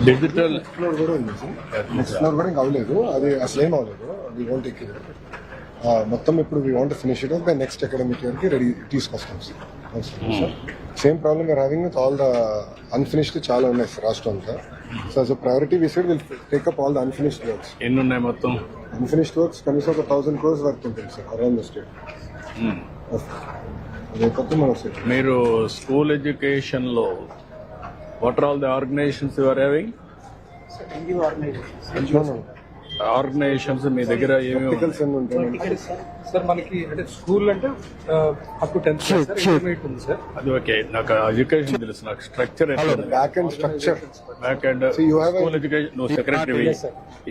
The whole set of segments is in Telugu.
డిజిటల్ ఫ్లోర్ కూడా ఉంది సార్. నెక్స్ట్ ఫ్లోర్ కూడా ఇంకా అవ్వలేదు, అది అసలు ఏం అవ్వలేదు. వీ వాంట్ టేక్ ఇట్ మొత్తం ఇప్పుడు we want finish it by next academic year కి రెడీ తీసుకొస్తాం sir. Same problem we are having with all the unfinished చాలా ఉన్నాయి సార్ రాష్ట్రం అంతా. So as a priority we said will take up all the unfinished works. ఎన్ని ఉన్నాయి మొత్తం? అన్ఫినిష్డ్ వర్క్స్ కనీసం ఒక 1000 crores వర్క్ ఉంటుంది సార్ అరౌండ్ ద స్టేట్. అదైతే మనం సార్ మీరు స్కూల్ ఎడ్యుకేషన్ లో what are all the organisations you are having? Organisations మీ దగ్గర ఏమేమి ఆర్టికల్స్ ఎన్ని ఉంటాయి సార్? మనకి అంటే స్కూల్ అంటే అప్ టు 10th ఇంటర్మీడియట్ ఉంది సార్. అది ఓకే, నాకు ఎడ్యుకేషన్ తెలుసు, నాకు structure back and structure. Back and you have a- school education నువ్వు సెక్రటరీ,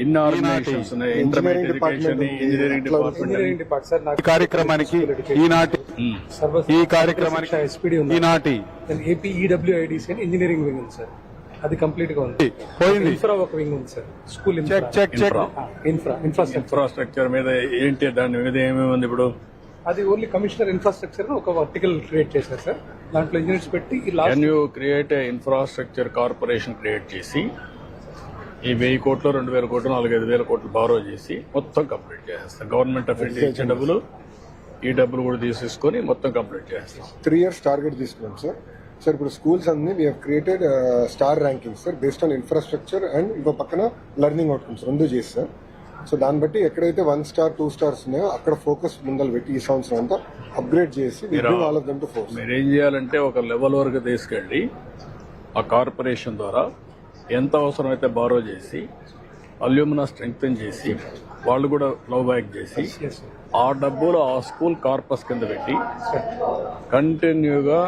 ఇన్ని ఆర్గనైజేషన్స్ ఉన్నాయి, intermediate education, engineering department. Engineering department sir. నాకు కార్యక్రమానికి ఈనాటి ఈ కార్యక్రమానికి ఎస్పీడీ ఉంది, ఈనాటి ఏపీ ఈడబ్ల్యూఐడిసి అని ఇంజనీరింగ్ వింగ్ ఉంది సార్. అది కంప్లీట్ గా ఉంది. పోయింది. ఇన్ఫ్రా ఒక వింగ్ ఉంది sir. School check infrastructure infrastructure మీద ఏంటి, దాని మీద ఏమేమి ఉంది ఇప్పుడు? అది ఓన్లీ కమిషనర్ ఇన్ఫ్రాస్ట్రక్చర్ ఒక వర్టికల్ క్రియేట్ చేశారు సార్. దాంట్లో ఇంజనీర్స్ పెట్టి can you create a infrastructure corporation create చేసి ఈ 1000 కోట్లు 2000 కోట్లు 4-5,000 కోట్లు బారో చేసి మొత్తం కంప్లీట్ చేసేస్తాం. గవర్నమెంట్ ఆఫ్ ఇండియా ఇచ్చే డబ్బులు, ఈ డబ్బులు కూడా తీసేసుకొని మొత్తం కంప్లీట్ చేస్తాం. 3 years టార్గెట్ తీసుకున్నాం సార్. సార్ ఇప్పుడు స్కూల్స్ అన్ని we have created star ranking sir based on infrastructure and ఇంకో పక్కన లెర్నింగ్ అవుట్కమ్స్ రెండు చేసి సార్. సో దాన్ని బట్టి ఎక్కడైతే 1 star 2 stars ఉన్నాయో అక్కడ ఫోకస్ ముందలు పెట్టి ఈ సంవత్సరం అంతా అప్గ్రేడ్ చేసి all of them to force. మీరు ఏం చేయాలంటే ఒక లెవెల్ వరకు తీసుకెళ్లి ఆ కార్పొరేషన్ ద్వారా ఎంత అవసరమైతే బారో చేసి అల్యూమినా స్ట్రెంగ్తన్ చేసి వాళ్ళు కూడా ఫ్లో బ్యాక్ చేసి ఆ డబ్బులు ఆ స్కూల్ కార్పస్ కింద పెట్టి కంటిన్యూగా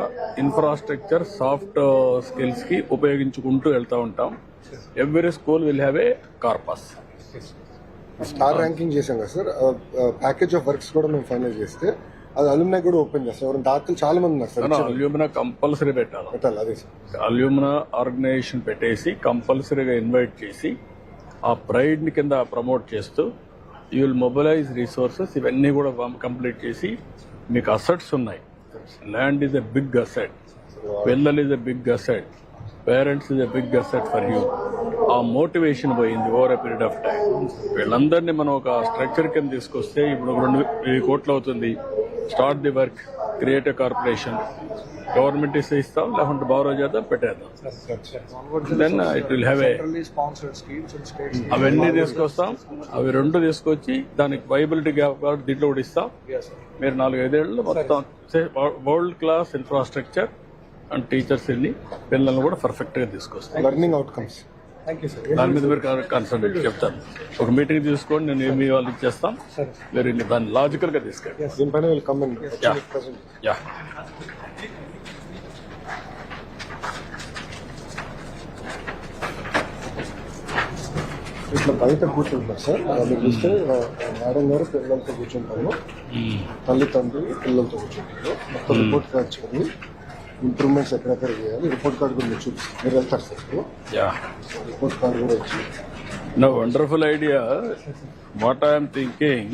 ఇన్ఫ్రాస్ట్రక్చర్ సాఫ్ట్ స్కిల్స్ కి ఉపయోగించుకుంటూ వెళ్తూ ఉంటాం. Every school will have A corpus. Star ranking చేసాం కదా సార్. ప్యాకేజ్ ఆఫ్ వర్క్స్ కూడా మేము ఫైనల్ చేస్తే అది అల్యూమినా కూడా ఓపెన్ చేస్తాం. ఎవరైనా దాతలు చాలా మంది ఉన్నారు సార్. అల్యూమినా కంపల్సరీ పెట్టాలి. అదే సార్. అల్యూమినా ఆర్గనైజేషన్ పెట్టేసి కంపల్సరీగా ఇన్వైట్ చేసి ఆ ప్రైడ్ ని కింద ప్రమోట్ చేస్తూ యూ విల్ మొబిలైజ్ రిసోర్సెస్. ఇవన్నీ కూడా కంప్లీట్ చేసి మీకు అసెట్స్ ఉన్నాయి. Land is a big asset, పిల్లలు is a big asset, parents is a big asset for you. ఆ మోటివేషన్ పోయింది over a period of time. వీళ్ళందరినీ మనం ఒక స్ట్రక్చర్ కింద తీసుకొస్తే ఇప్పుడు 2,000 కోట్లు అవుతుంది. Start the work, create a corporation. Government ఇస్తాం, లేకుంటే బారో చేద్దాం, పెట్టేద్దాం. Then it will have a అవన్నీ తీసుకొస్తాం. అవి 2 తీసుకొచ్చి దానికి వైబిలిటీ గ్యాప్ దీంట్లో కూడా ఇస్తాం. మీరు 4-5 ఏళ్ళు మొత్తం world class infrastructure and teachers వెళ్ళి పిల్లల్ని కూడా పర్ఫెక్ట్ గా తీసుకొస్తాం. లెర్నింగ్ అవుట్కమ్స్ దాని మీద మీరు కన్సల్ట్ చెప్తాను. ఒక మీటింగ్ తీసుకోండి, నేను ఏమి వాళ్ళు ఇచ్చేస్తాం. మీరు దాన్ని లాజికల్ గా తీసుకెళ్ళి దీనిపైన విల్ కమ్ అండ్ యా. ఇట్లా బయట కూర్చుంటారు సార్. మీరు చూస్తే మేడం గారు పిల్లలతో కూర్చుంటాము, తల్లిదండ్రులు పిల్లలతో కూర్చుంటారు. మొత్తం రిపోర్ట్ కార్డ్ చదివి ఇంప్రూవ్మెంట్స్ ఎక్కడెక్కడ చేయాలి రిపోర్ట్ కార్డు కూడా మీరు చూపిస్తారు. మీరు వెళ్తారు సార్. రిపోర్ట్ కార్డు కూడా వచ్చి No, wonderful idea. What I am thinking,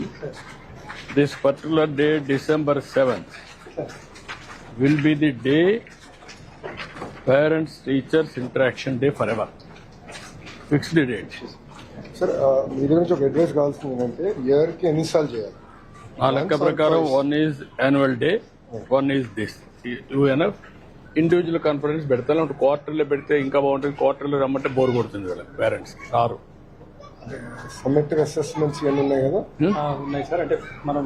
this particular day, December 7th, will be the day parents teachers interaction day forever. Fixed date. Sir మీ దగ్గర నుంచి ఒక అడ్వైస్ కావాల్సింది ఏంటంటే ఇయర్ కి ఎన్నిసార్లు చేయాలి? ఆ లెక్క ప్రకారం one is annual day, one is this. You enough individual conference పెడతాను. క్వార్టర్లో పెడితే ఇంకా బాగుంటుంది. క్వార్టర్లో రమ్మంటే బోర్ కొడుతుంది వీళ్ళకి, పేరెంట్స్ రారు. సమ్మేటివ్ అసెస్మెంట్స్ ఇవన్నీ ఉన్నాయి కదా ఉన్నాయి సార్. అంటే మనం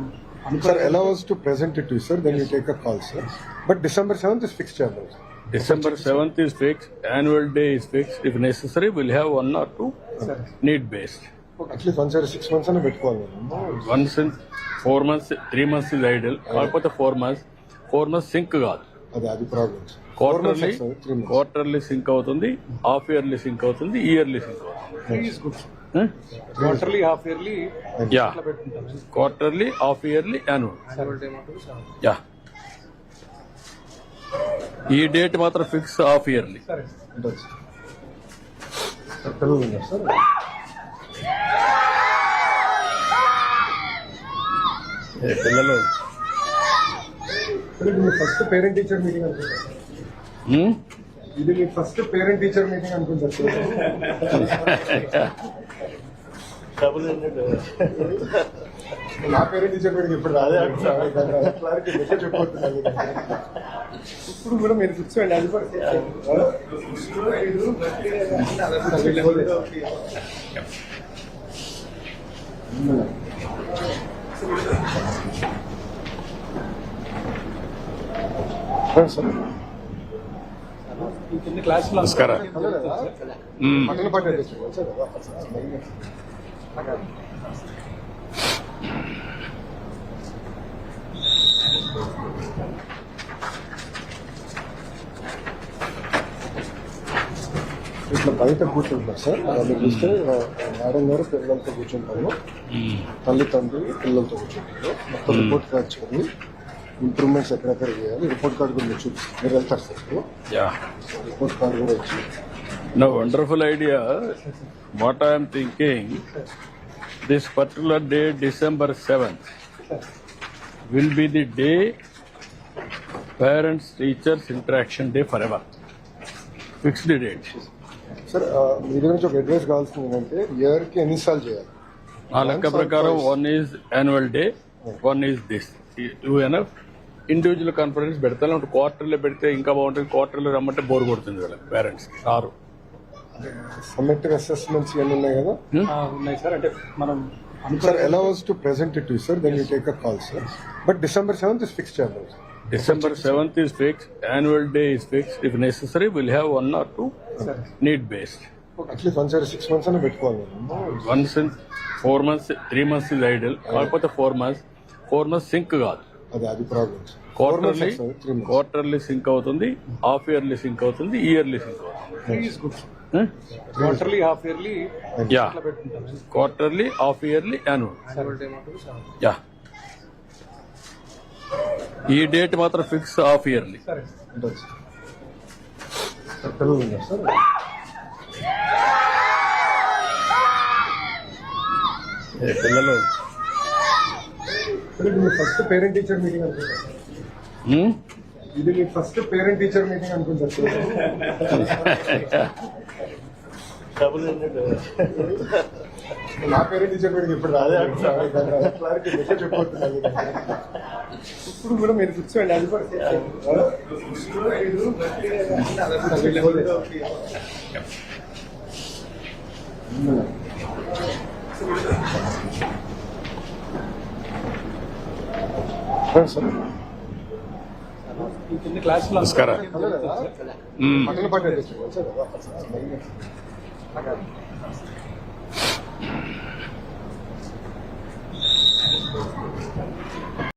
sir allow us to present it to you sir, then you take a call sir, but December 7th is fixed చేద్దాం. December 7th is fixed, annual day is fixed. If necessary, we'll have 1 or 2 need based. At least 1 or 6 months అని పెట్టుకోవాలి. Once in 4 months, 3 months is ideal. కాకపోతే 4 months సింక్ కాదు. అది ప్రాబ్లం. క్వార్టర్లీ సింక్ అవుతుంది, హాఫ్ ఇయర్లీ సింక్ అవుతుంది, ఇయర్లీ సింక్ అవుతుంది. Quarterly, half yearly, yeah, quarterly, half yearly, annual. Yeah, ఈ డేట్ మాత్రం ఫిక్స్ హాఫ్ ఇయర్లీ. పిల్లలు ఉన్నారు సార్. పిల్లలు ఫస్ట్ పేరెంట్ టీచర్ మీటింగ్ అనుకుంటారు. ఇది మీ ఫస్ట్ పేరెంట్ టీచర్ మీటింగ్ అనుకుంటారు నా పేరెంట్ టీచర్ మీటింగ్ ఇప్పుడు రాదే క్లారిటీ చెప్పబోతున్నాను ఇప్పుడు కూడా మీరు కూర్చోండి అది సార్ ఈ కింద క్లాస్ నమస్కారం. పట్టణ పార్టీ ఇట్లా బయట కూర్చుంటారు సార్ మీరు చూస్తే మేడం గారు పిల్లలతో కూర్చుంటారు, తల్లిదండ్రులు పిల్లలతో కూర్చుంటారు. మొత్తం రిపోర్ట్ కార్డ్ చూడండి, ఇంప్రూవ్మెంట్స్ ఎక్కడెక్కడ చేయాలి రిపోర్ట్ కార్డు కూడా మీరు చూపిస్తారు. మీరు వెళ్తారు సార్ ఇప్పుడు Yeah. రిపోర్ట్ కార్డు కూడా వచ్చి No, wonderful idea. What I am thinking, this particular day, December 7th, will be the day parents teachers interaction day forever. Fixed date. Sir మీ దగ్గర నుంచి ఒక అడ్వైస్ కావాల్సింది ఏంటంటే ఇయర్ కి ఎన్నిసార్లు చేయాలి? ఆ లెక్క ప్రకారం one is annual day, one is this. Two enough. Individual conference పెడతాను, క్వార్టర్లో పెడితే ఇంకా బాగుంటుంది. క్వార్టర్లో రమ్మంటే బోర్ కొడుతుంది వాళ్ళకి, పేరెంట్స్ రారు. సమ్మేటివ్ అసెస్మెంట్స్ ఇవన్నీ ఉన్నాయి కదా ఉన్నాయి సార్. అంటే మనం సార్ ఎలా was to present it you sir, then you take a call sir. But December 7th is fixed చేయాలి. December 7th is fixed, annual day is fixed. If necessary, we'll have 1 or 2 need based. At least 6 months అని పెట్టుకోవాలి. Once in 4 months, 3 months is ideal. కాకపోతే 4 months సింక్ కాదు. అది ప్రాబ్లమ్. క్వార్టర్లీ సింక్ అవుతుంది, హాఫ్ ఇయర్లీ సింక్ అవుతుంది, ఇయర్లీ సింక్ అవుతుంది. క్వార్టర్లీ, హాఫ్ ఇయర్లీ యా, అట్లా పెట్టుకుంటాం. Quarterly, half yearly, annual. Yeah, ఈ డేట్ మాత్రం ఫిక్స్ హాఫ్ ఇయర్లీ. సరే పిల్లలు ఉన్నారు సార్. పిల్లలు ఇది మీ ఫస్ట్ పేరెంట్ టీచర్ మీటింగ్ అనుకుంటారు. ఇది మీ ఫస్ట్ పేరెంట్ టీచర్ మీటింగ్ అనుకుంటారు సార్. నా పేరెంట్ టీచర్ మీటింగ్ ఇప్పుడు రాదే క్లారిటీ చెప్పబోతున్నాను ఇప్పుడు కూడా మీరు కూర్చోండి అది సార్. ఈ కింద క్లాస్ నమస్కారం. పట్టణ పార్టీ సార్.